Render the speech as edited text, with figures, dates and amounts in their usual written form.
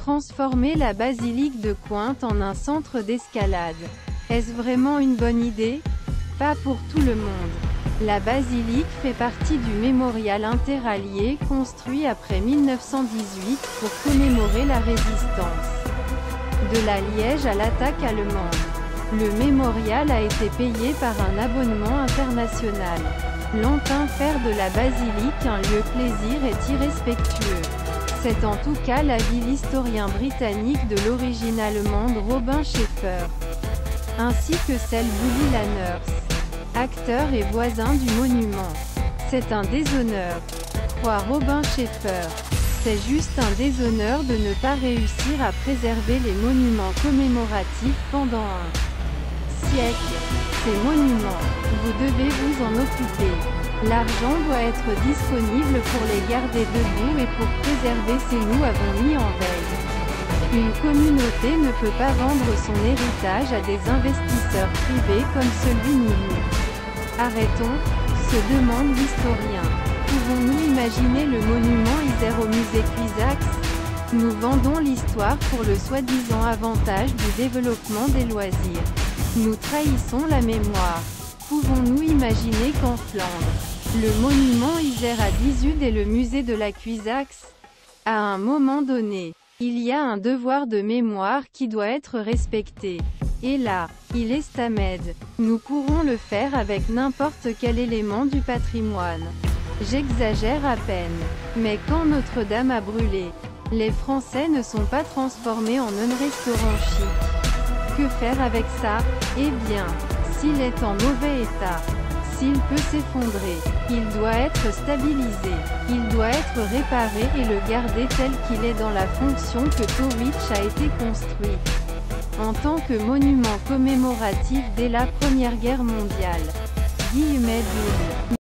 Transformer la basilique de Cointe en un centre d'escalade. Est-ce vraiment une bonne idée? Pas pour tout le monde. La basilique fait partie du mémorial interallié construit après 1918 pour commémorer la résistance de la Liège à l'attaque allemande. Le mémorial a été payé par un abonnement international. L'entend faire de la basilique un lieu plaisir est irrespectueux. C'est en tout cas l'avis de l'historien britannique de l'origine allemande Robin Schaeffer, ainsi que celle Bully Lanners, acteur et voisin du monument. C'est un déshonneur, croit Robin Schaeffer. C'est juste un déshonneur de ne pas réussir à préserver les monuments commémoratifs pendant un siècle. Ces monuments, vous devez vous en occuper. L'argent doit être disponible pour les garder debout et pour préserver ces nous avons mis en veille. Une communauté ne peut pas vendre son héritage à des investisseurs privés comme celui de nous. Arrêtons, se demande l'historien. Pouvons-nous imaginer le monument Isère au musée Cuisax? Nous vendons l'histoire pour le soi-disant avantage du développement des loisirs. Nous trahissons la mémoire. Pouvons-nous imaginer qu'en Flandre, le monument Isère à 18 et le musée de la Cuisax? À un moment donné, il y a un devoir de mémoire qui doit être respecté. Et là, il est Stamed. Nous pourrons le faire avec n'importe quel élément du patrimoine. J'exagère à peine. Mais quand Notre-Dame a brûlé, les Français ne sont pas transformés en un restaurant chic. Que faire avec ça? Eh bien, s'il est en mauvais état, s'il peut s'effondrer, il doit être stabilisé, il doit être réparé et le garder tel qu'il est dans la fonction que Towicz a été construit. En tant que monument commémoratif dès la Première Guerre mondiale.